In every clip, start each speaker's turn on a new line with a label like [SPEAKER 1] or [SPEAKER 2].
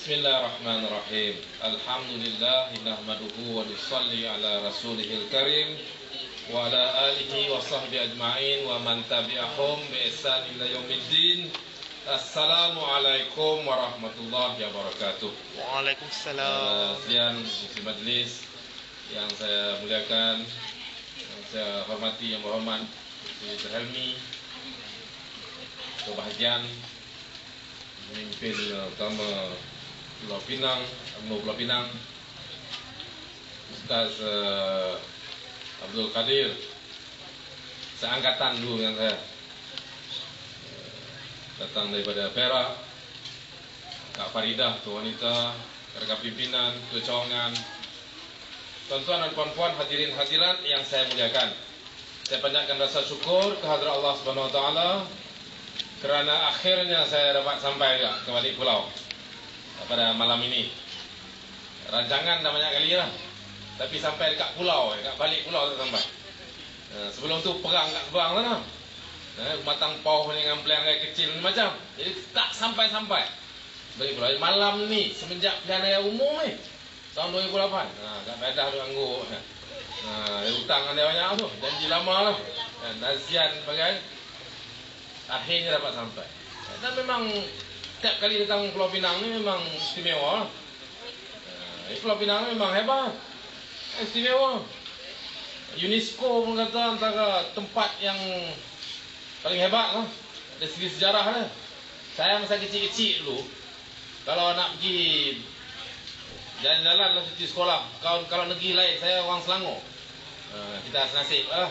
[SPEAKER 1] Bismillahirrahmanirrahim. Alhamdulillah nahmaduhu wa nusalli ala rasulihil karim wa ala alihi wa sahbihi ajma'in wa man tabi'ahum bi ihsan ila yaumiddin. Assalamualaikum warahmatullahi wabarakatuh.
[SPEAKER 2] Waalaikumsalam.
[SPEAKER 1] Sekian isi majlis yang saya muliakan, yang saya hormati, yang berhormat Dr. Helmi, kebahagiaan pemimpin utama Pulau Pinang, UMNO Pulau Pinang, Ustaz Abdul Qadir, seangkatan dulu dengan saya, datang daripada Perak, Kak Faridah, Tuan Wanita, rekan pimpinan, kecawangan, tuan-tuan dan puan-puan, hadirin hadirat yang saya muliakan. Saya panjatkan rasa syukur kehadrat Allah Subhanahu Wa Taala kerana akhirnya saya dapat sampai ke balik pulau pada malam ini. Rancangan dah banyak kali lah, tapi sampai dekat pulau, dekat balik pulau tak sampai. Sebelum tu perang kat seberang sana, matang pauh dengan pelanggai kecil macam, jadi tak sampai-sampai balik pulau. Malam ni semenjak pilihan raya umum ni tahun 2008, Kak Faedah tu angguk, hutang ada banyak tu, janji lama lah, nazian bagai, akhirnya dapat sampai. Dan memang setiap kali datang Pulau Pinang ni memang istimewa. Pulau Pinang memang hebat, istimewa. UNESCO pun kata antara tempat yang paling hebat lah dari segi sejarah lah. Saya masa kecil-kecil dulu, kalau nak pergi jalan-jalan lah cuti sekolah, kalau negeri lain, saya orang Selangor, kita senasib lah,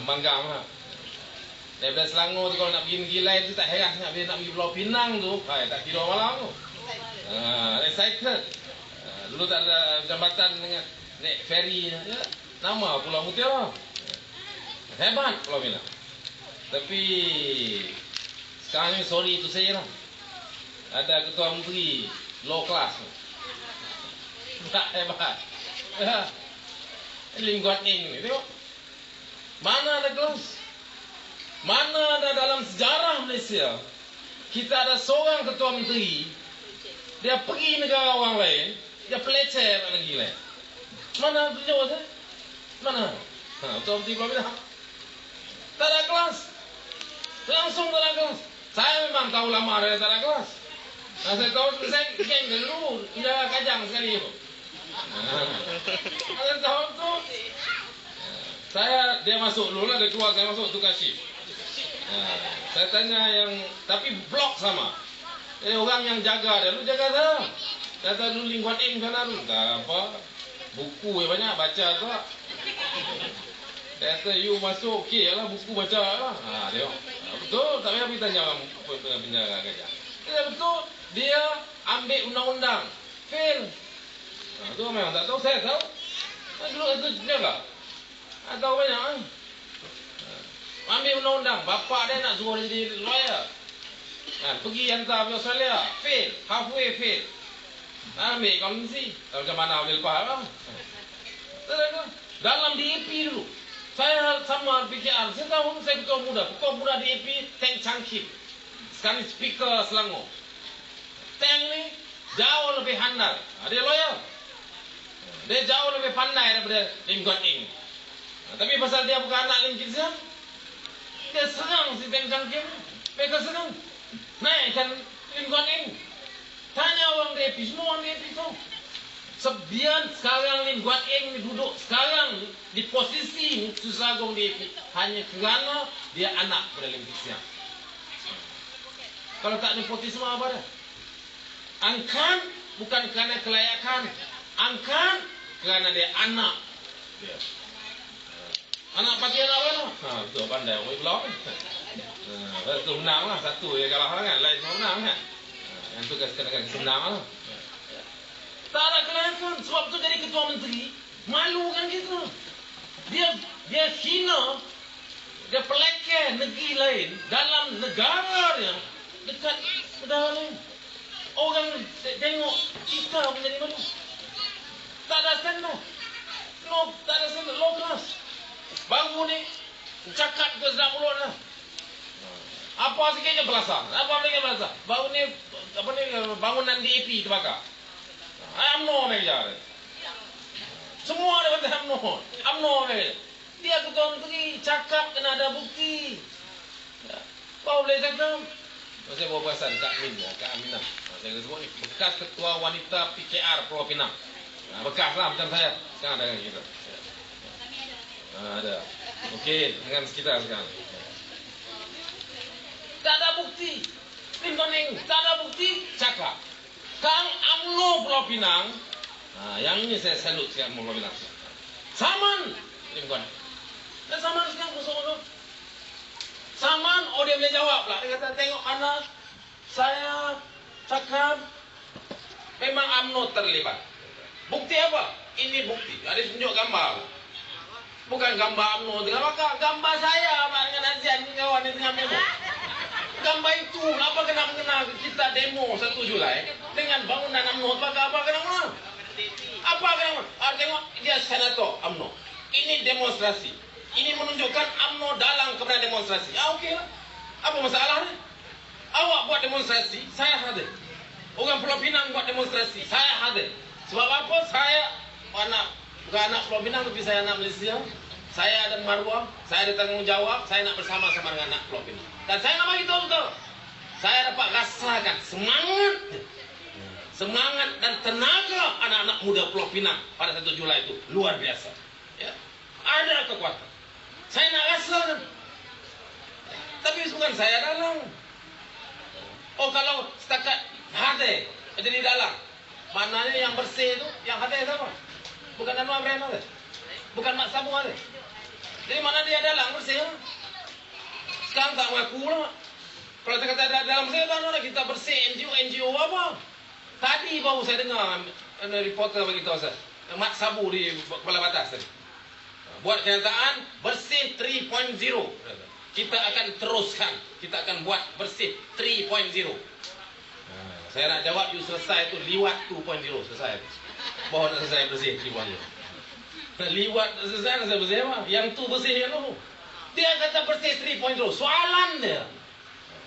[SPEAKER 1] Manggang lah. Daripada Selangor tu kalau nak pergi negeri lain tu tak heran, nak pergi Pulau Pinang tu, tak tidur malam tu. Excited. Dulu tak ada jambatan dengan naik ferry, nama Pulau Mutiara. Hebat Pulau Pinang. Tapi sekarang ni sorry tu saya lah, ada ketua menteri low class, tak hebat. Lim Guan Eng ni tengok, mana ada kelas. Mana ada dalam sejarah Malaysia kita ada seorang ketua menteri dia pergi negara orang lain, dia pelecer kat negeri lain. Mana tunjuk saya? Mana? Ketua menteri Pulau Pinang tak ada kelas, langsung tak ada kelas. Saya memang tahu lama dia tak ada kelas. Saya tahu saya geng dulu jaga Kajang sekali tu. Saya tahu tu. Dia masuk dulu lah, dia keluar, saya masuk tukar shift. Saya tanya yang, tapi blok sama. Orang yang jaga dia, lu jaga saya. Kata dulu Lim Guan Eng sana dulu. Tak apa, buku yang banyak baca tu. Kata you masuk, okey lah, buku baca lah. Tengok, betul, tak payah pergi tanya orang penjara Kajang. Betul, dia ambil undang-undang, fail. Tu memang tak tahu, saya tahu. Dulu itu jaga. Tahu banyak kan? Ambil undang-undang, bapak dia nak suruh dia jadi lawyer, pergi hantar pergi Australia, fail, halfway fail. Ambil akuntansi, macam mana boleh lepas lah. Dalam DAP dulu, saya sama PKR, saya tahu saya ketua muda DAP, Teng Chang Kip, sekarang speaker Selangor. Teng ni jauh lebih handal, dia lawyer, dia jauh lebih pandai daripada Lim Guan Eng. Tapi pasal dia bukan anak Lim Kit Siang, dia serang si Teng Chang Kim. Mereka serang, naikkan Lim Guan Eng. Tanya orang DAP, semua orang DAP tu. Sebian sekarang Lim Guan Eng ni duduk sekarang di posisi Susah Agung DAP hanya kerana dia anak pada Lim Kit Siang. Kalau tak nepotisme apa dah? Angkat bukan kerana kelayakan, angkat kerana dia anak dia. Anak parti anak mana? Betul, pandai orang Pulau. Satu menang lah, satu dia kalah kan, lain semua menang kan. Yang tu kadang-kadang senang lah. Tak ada kelayakan, sebab tu jadi ketua menteri, malu kan kita. Dia hina, dia pelekeh negeri lain dalam negara dia, dekat negara lain. Orang tengok kita menjadi malu. Tak ada standar. No, tak ada standar, low class. Baru ni cakap ke sedap mulut lah. Apa sikitnya belasah. Apa lagi belasah? Baru ni apa ni bangunan DAP terbakar. UMNO mereka. Semua ada kata UMNO mereka. Dia ketua menteri cakap kena ada bukti. Kau boleh cakap. Saya bawa perasan Kak Aminah. Saya sebut ni bekas ketua wanita PKR Pulau Pinang. Bekas lah macam saya. Sekarang ada dengan kita. Ada. Okey, dengan kita sekarang. Tak ada bukti. Limponing, tak ada bukti. Cakap. Kang UMNO Pulau Pinang. Yang ini saya salut sekarang Pulau Pinang. Saman. Limponing. Dan Saman sekarang kosong. Saman, dia boleh jawab lah. Dia kata, tengok anak, saya cakap, memang UMNO terlibat. Bukti apa? Ini bukti. Ada tunjuk gambar. Bukan gambar UMNO dengan maka gambar saya dengan Azian kawan ni tengah memo. Gambar itu apa kena kita demo 1 Julai dengan bangunan UMNO apa kena? Apa kena? Tengok dia senator UMNO. Ini demonstrasi. Ini menunjukkan UMNO dalam kepada demonstrasi. Okey lah. Apa masalahnya? Awak buat demonstrasi, saya hadir. Orang Pulau Pinang buat demonstrasi, saya hadir. Sebab apa? Saya bukan anak Pulau Pinang tapi saya anak Malaysia. Saya ada maruah, saya ada tanggungjawab, saya nak bersama-sama dengan anak Pulau Pinang. Dan saya nak bagi tahu betul. Saya dapat rasakan semangat dan tenaga anak-anak muda Pulau Pinang pada 1 Julai itu luar biasa. Ya. Ada kekuatan. Saya nak rasakan. Tapi bukan saya dalang. Kalau setakat hadir jadi dalang, maknanya yang bersih itu, yang hadir siapa? Bukan Anwar Ibrahim ada. Bukan Mak Sabu ada. Jadi mana dia dalang bersih? Sekarang tak mengaku lah. Kalau saya kata ada dalam saya tahu kita bersih NGO apa? Tadi baru saya dengar reporter beritahu saya, Mak Sabu di Kepala Batas tadi. Buat kenyataan bersih 3.0. Kita akan teruskan. Kita akan buat bersih 3.0. Saya nak jawab you selesai tu liwat 2.0 selesai. Bahawa nak selesai bersih 3.0. Liwat selesai nak selesai bersih apa? Yang tu bersih yang tu. Dia kata bersih 3.0. Soalan dia.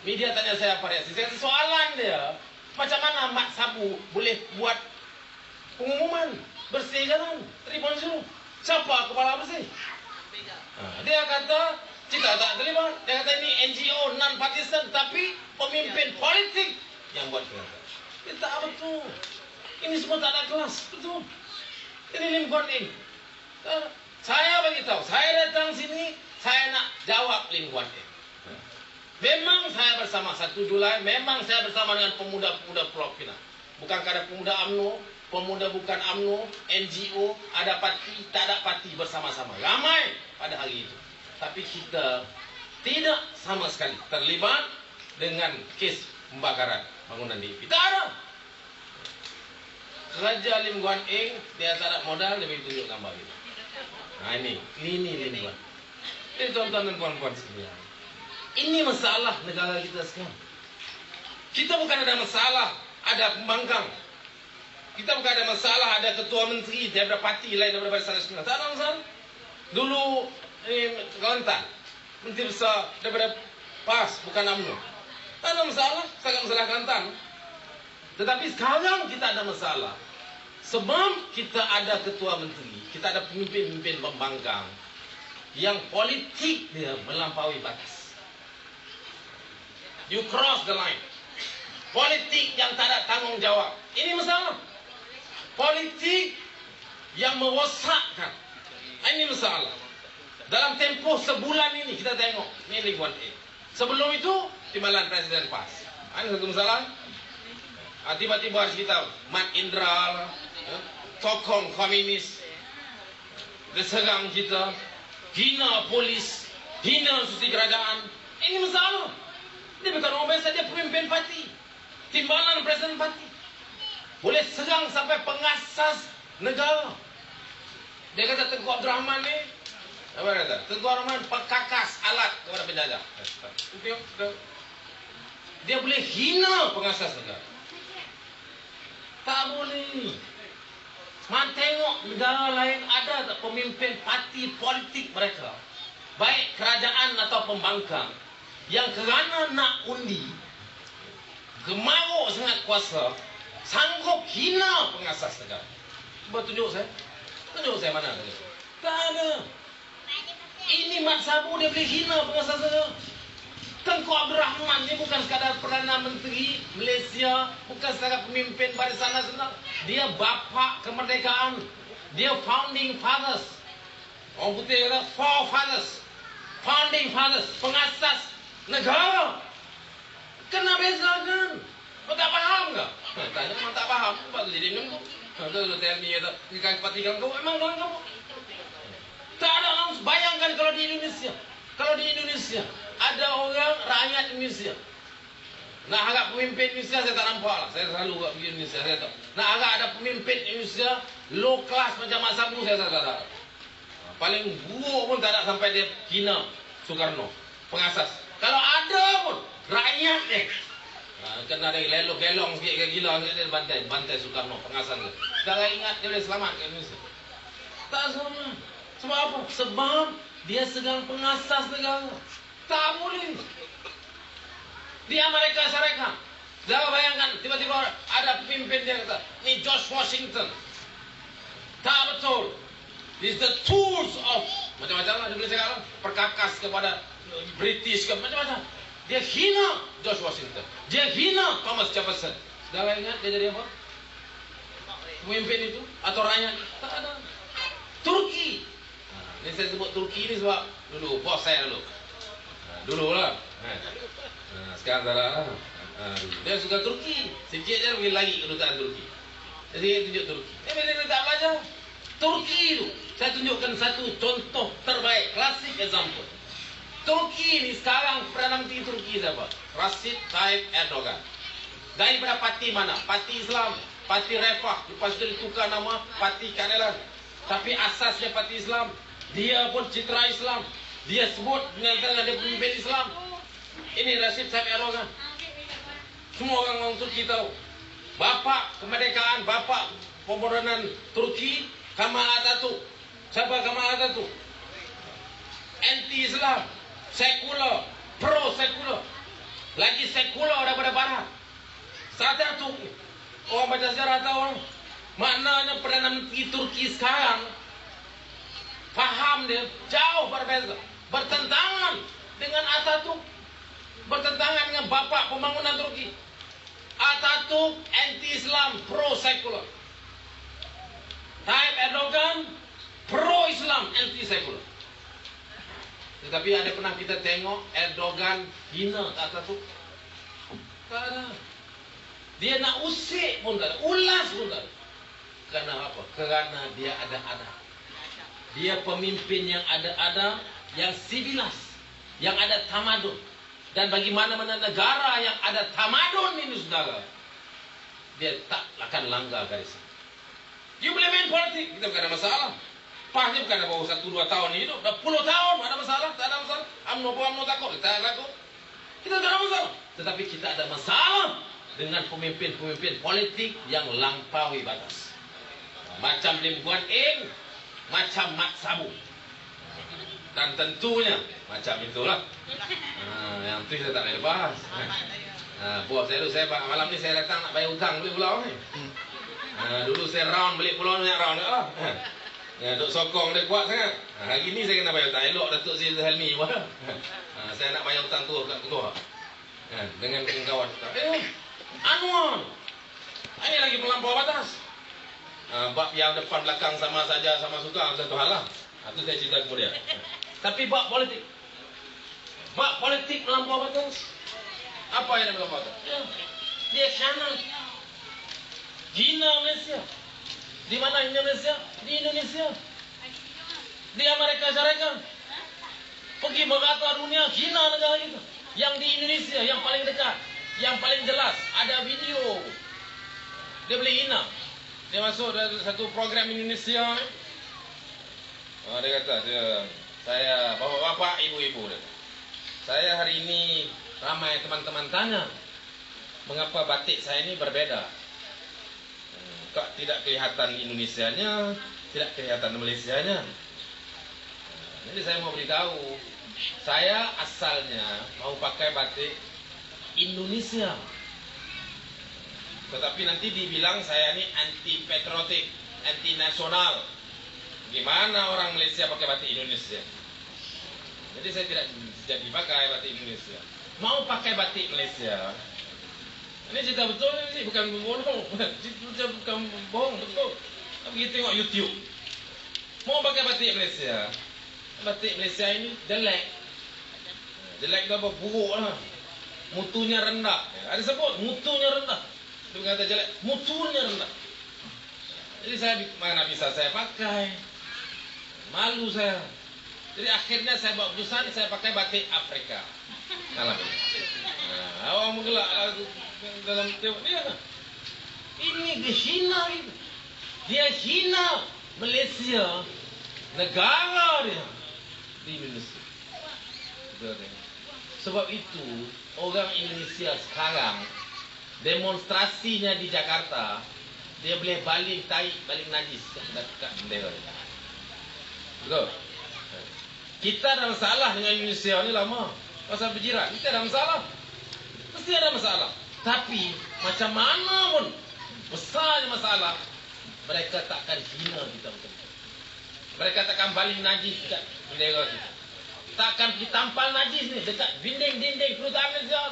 [SPEAKER 1] Media tanya saya apa reaksi. Saya kata soalan dia. Macam mana Mak Sabu boleh buat pengumuman bersih jalan 3.0? Siapa kepala bersih? Dia kata kita tak terlibat. Dia kata ini NGO non-partisan tapi pemimpin politik yang buat kenyataan. Dia tak betul. Ini semua tak ada kelas. Betul. Ini Lim Guan Eng. Saya beritahu, saya datang sini, saya nak jawab Lim Guan Eng. Memang saya bersama 1 Julai, memang saya bersama dengan pemuda-pemuda Pulau Pinang. Bukankah ada pemuda UMNO, pemuda bukan UMNO, NGO, ada parti, tak ada parti bersama-sama. Ramai pada hari itu. Tapi kita tidak sama sekali terlibat dengan kes pembakaran bangunan DAP. Tak ada. Raja Lim Guan Eng, dia tak ada modal, dia bagi tunjuk gambar itu. Ini Lim Guan. Jadi tuan-tuan dan puan-puan sekalian, ini masalah negara kita sekarang. Kita bukan ada masalah, ada pembangkang. Kita bukan ada masalah, ada ketua menteri daripada parti lain daripada Barisan Nasional. Tak ada masalah. Dulu Kelantan, menteri besar daripada PAS, bukan UMNO. Tak ada masalah, sangat masalah Kelantan. Tetapi sekarang kita ada masalah. Sebab kita ada ketua menteri, kita ada pemimpin-pemimpin pembangkang yang politik dia melampaui batas. You cross the line. Politik yang tak ada tanggungjawab. Ini masalah. Politik yang merosakkan. Ini masalah. Dalam tempoh sebulan ini kita tengok ini Lim Guan Eng. Sebelum itu timbalan Presiden PAS. Ini satu masalah. Tiba-tiba harus kita Mat Indra, tokoh komunis, diserang kita, hina polis, hina institusi kerajaan. Ini masalah. Dia bukan orang biasa, dia pemimpin parti, timbalan Presiden parti. Boleh serang sampai pengasas negara. Dia kata Tengku Abdul Rahman ni, apa kata? Tengku Abdul Rahman pekakas alat kepada penjajah. Dia boleh hina pengasas negara. Tak boleh. Man tengok negara lain ada tak pemimpin parti politik mereka, baik kerajaan atau pembangkang, yang kerana nak undi, Gemau sangat kuasa, sanggup hina pengasas negara. Coba tunjuk saya mana tadi? Tak ada. Ini Mat Sabu dia boleh hina pengasas negara. Tengku Abdul Rahman dia bukan sekadar Perdana Menteri Malaysia, bukan sekadar pemimpin Barisan Nasional. Dia bapa kemerdekaan. Dia founding fathers. Orang putih kata forefathers. Founding fathers, pengasas negara. Kena bezakan. Kau tak faham ke? Tanya memang tak faham. Sebab tu jadi minum tu. Kalau tell me kata, ikan patikan kau, emang orang kamu. Tak ada langsung. Bayangkan kalau di Indonesia. Kalau di Indonesia ada orang rakyat Indonesia. Nak harap pemimpin Indonesia saya tak nampak lah. Saya selalu pergi Indonesia, saya tahu. Nak harap ada pemimpin Indonesia low class macam Mat Sabu, saya tak ada. Paling buruk pun tak ada sampai dia hina Soekarno, pengasas. Kalau ada pun rakyat kena ada gelong sikit ke gila dia bantai Soekarno, pengasas. Sekarang ingat dia boleh selamat ke Indonesia? Tak selamat. Sebab apa? Sebab dia sedang pengasas negara. Tak boleh. Di Amerika Syarikat, jangan bayangkan tiba-tiba ada pemimpin dia kata, ni George Washington. Tak betul. This is the tools of macam-macam lah dia boleh cakap lah. Perkakas kepada British ke macam-macam. Dia hina George Washington. Dia hina Thomas Jefferson. Dah ingat dia jadi apa? Pemimpin itu atau rakyat? Tak ada. Turki. Ini saya sebut Turki ni sebab dulu bos saya dulu. Dulu lah. Sekarang tak ada lah. Dia suka Turki. Sikit je pergi lagi kedutaan Turki. Jadi dia tunjuk Turki. Bila dia tak belajar Turki itu, saya tunjukkan satu contoh terbaik, klasik example. Turki ni sekarang Perdana Menteri Turki siapa? Recep Tayyip Erdogan. Daripada parti mana? Parti Islam, Parti Refah. Lepas itu ditukar nama Parti Keadilan. Tapi asasnya Parti Islam. Dia pun citra Islam. Dia sebut dengan dia pemimpin Islam. Ini Recep Tayyip Erdogan. Semua orang Turki tahu. Bapa kemerdekaan, bapa pemodernan Turki, Kemal Atatürk. Siapa Kemal Atatürk? Anti-Islam, sekular, pro-sekular. Lagi sekular daripada Barat. Atatürk, orang baca sejarah tahu. Maknanya Perdana Menteri Turki sekarang, faham dia, jauh berbeza. Bertentangan dengan Atatürk. Bertentangan dengan bapa pembangunan Turki. Atatürk, anti-Islam, pro-sekular. Tayyip Erdogan, pro-Islam, anti-sekular. Tetapi ada pernah kita tengok Erdogan hina Atatürk? Tak ada. Dia nak usik pun tak ada. Ulas pun tak ada. Kerana apa? Kerana dia ada adab. Dia pemimpin yang ada adab, yang sivilas, yang ada tamadun. Dan bagi mana-mana negara yang ada tamadun ini saudara, dia tak akan langgar garis. You boleh main politik, kita bukan ada masalah. Pahnya bukan ada baru 1-2 tahun ni hidup, dah puluh tahun ada masalah, tak ada masalah. UMNO takut, kita takut. Kita tak ada masalah. Tetapi kita ada masalah dengan pemimpin-pemimpin politik yang lampaui batas. Macam Lim Guan Eng, macam Mat Sabu. Dan tentunya macam itulah. Yang tu kita tak boleh bahas. Buat saya malam ni saya datang nak bayar hutang beli pulau ni. Dulu saya round beli pulau ni round lah. Duk sokong dia kuat sangat. Hari ni saya kena bayar hutang. Elok Datuk Zil Helmi pun. Saya nak bayar hutang tu kat ketua. Dengan kawan. Anwar. Ini lagi melampau batas. Bab yang depan belakang sama saja, sama suka, satu hal lah. Itu saya cerita kemudian. Tapi bab politik. Bab politik melampau batas. Apa yang melampau batas? Dia khianat. Hina Malaysia. Di mana Indonesia? Di Indonesia. Di Amerika Syarikat. Pergi merata dunia, hina negara kita. Yang di Indonesia, yang paling dekat, yang paling jelas, ada video. Dia boleh hina. Dia masuk dalam satu program Indonesia. Dia kata, saya bapak-bapak, ibu-ibu. Saya hari ini ramai teman-teman tanya, mengapa batik saya ini berbeda? Kok tidak kelihatan Indonesianya, tidak kelihatan Malaysianya? Jadi saya mau beritahu, saya asalnya mau pakai batik Indonesia. Tetapi nanti dibilang saya ini anti patriotik, anti nasional. Gimana orang Malaysia pakai batik Indonesia? Jadi saya tidak jadi pakai batik Indonesia. Mau pakai batik Malaysia. Ini cerita betul ini, bukan bohong. Cerita bukan bohong, betul. Tapi tengok YouTube. Mau pakai batik Malaysia. Batik Malaysia ini jelek. Jelek itu apa? Buruk lah. Mutunya rendah. Ada sebut mutunya rendah. Dia bukan kata jelek, mutunya rendah. Jadi saya mana bisa saya pakai. Malu saya. Jadi akhirnya saya buat keputusan saya pakai batik Afrika. Nah, awak menggelak dalam tengok dia. Ini dia hina itu. Dia hina Malaysia, negara dia di Indonesia. Sebab itu orang Indonesia sekarang demonstrasinya di Jakarta dia boleh baling tai, baling najis dekat bendera. Betul? Kita ada masalah dengan Indonesia ni lama. Pasal berjiran, kita ada masalah. Mesti ada masalah. Tapi macam mana pun besarnya masalah, mereka takkan hina kita betul-betul. Mereka takkan baling najis dekat bendera kita. Takkan pergi tampal najis ni dekat dinding-dinding kedutaan Malaysia.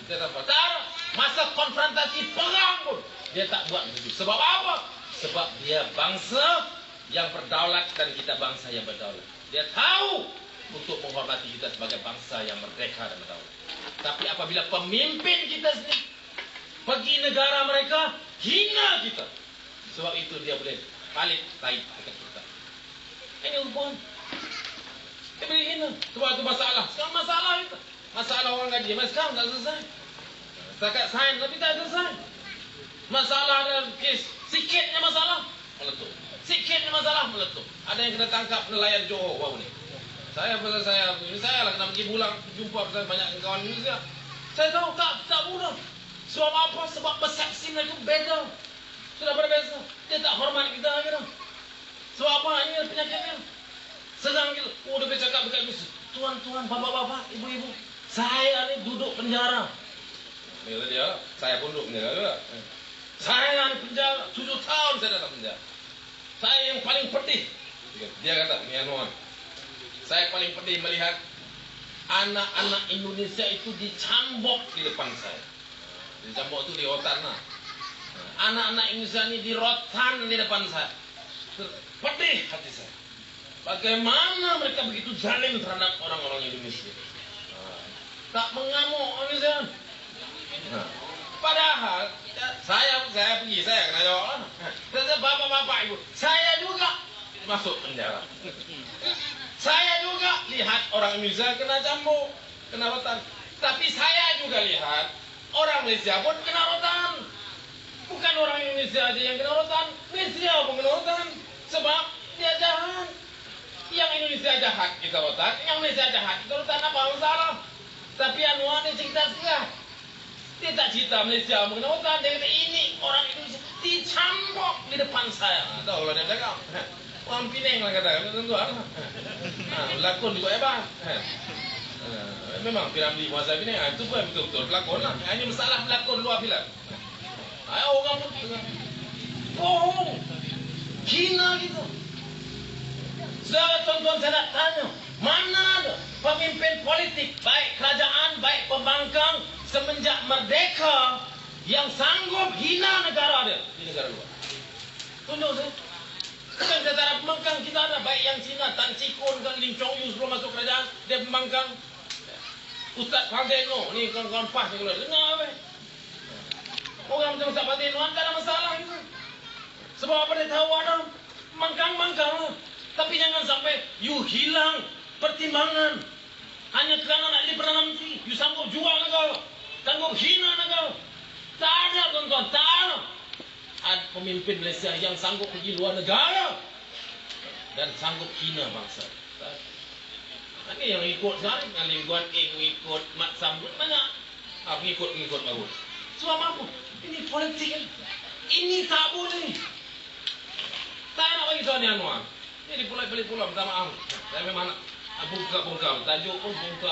[SPEAKER 1] Dia tak apa. Tak, masa konfrontasi perang pun dia tak buat begitu. Sebab apa? Sebab dia bangsa yang berdaulat dan kita bangsa yang berdaulat. Dia tahu untuk menghormati kita sebagai bangsa yang merdeka dan berdaulat. Tapi apabila pemimpin kita sendiri pergi negara mereka, hina kita. Sebab itu dia boleh balik taib dekat kita. Ini hubungan. Dia boleh hina. Sebab itu masalah. Sekarang masalah itu. Masalah orang gaji. Mas sekarang tak selesai. Setakat sains tapi tak selesai. Masalah dalam kes. Sikitnya masalah meletup. Sikitnya masalah meletup. Ada yang kena tangkap nelayan Johor baru ni. Saya lah kena pergi pulang jumpa banyak kawan Indonesia. Saya tahu tak mudah. Sebab apa? Sebab persepsi mereka beda. Sudah berbeza. Dia tak hormat kita lagi dah. Sebab apa? Ini penyakitnya. Sedang kita, dia bercakap dekat Indonesia. Tuan-tuan, bapak-bapak, ibu-ibu, saya ni duduk penjara. Ini dia, saya pun duduk penjara juga. Saya ni penjara, 7 tahun saya datang penjara. Saya yang paling pedih. Dia kata, ni Anwar. Saya paling pedih melihat anak-anak Indonesia itu dicambok di depan saya. Dicambok itu di rotan lah. Anak-anak Indonesia ini dirotan di depan saya. Pedih hati saya. Bagaimana mereka begitu zalim terhadap orang-orang Indonesia. Tak mengamuk Indonesia. Padahal saya pergi, saya kena jawab lah. Bapak-bapak ibu, saya juga masuk penjara. Saya juga lihat orang Indonesia kena cambuk, kena rotan. Tapi saya juga lihat orang Malaysia pun kena rotan. Bukan orang Indonesia aja yang kena rotan, Malaysia pun kena rotan. Sebab dia jahat. Yang Indonesia jahat kita rotan, yang Malaysia jahat kita rotan, apa masalah? Tapi Anwar dia cerita sekarang. Dia tak cerita Malaysia pun kena rotan. Dia kata ini orang Indonesia dicambuk di depan saya. Tahu lah dia cakap. Orang Penang lah kata, tentu lah. Lakon juga hebat. Memang Piramli Muazzam Penang, itu pun betul-betul pelakon lah. Ini masalah pelakon luar filem. Orang pun bohong, hina gitu. Saudara tuan-tuan saya nak tanya, mana ada pemimpin politik, baik kerajaan, baik pembangkang, semenjak merdeka, yang sanggup hina negara dia di negara luar? Tunjuk saya. Bukan secara pembangkang kita ada, baik yang Cina, Tan Chikun, Lim Chong Yu sebelum masuk kerajaan, dia pembangkang. Ustaz Fadeno, ni kawan-kawan PAS ni kalau dengar apa? Orang macam Ustaz Fadeno, tak ada masalah itu. Sebab apa dia tahu ada mangkang-mangkang lah. Tapi jangan sampai you hilang pertimbangan hanya kerana nak jadi Perdana Menteri. You sanggup jual negara, sanggup hina negara. Tak ada tuan-tuan, tak ada. Ada pemimpin Malaysia yang sanggup pergi luar negara dan sanggup hina bangsa. Ini yang ikut sekarang, yang Lim Guan Eng ikut, Mat Sambut, banyak pengikut baru. Sebab apa? Ini politik. Ini tak boleh. Tak nak bagi soal ni Anwar. Ini di pulau minta maaf. Saya memang nak bongkar-bongkar. Tajuk pun bongkar.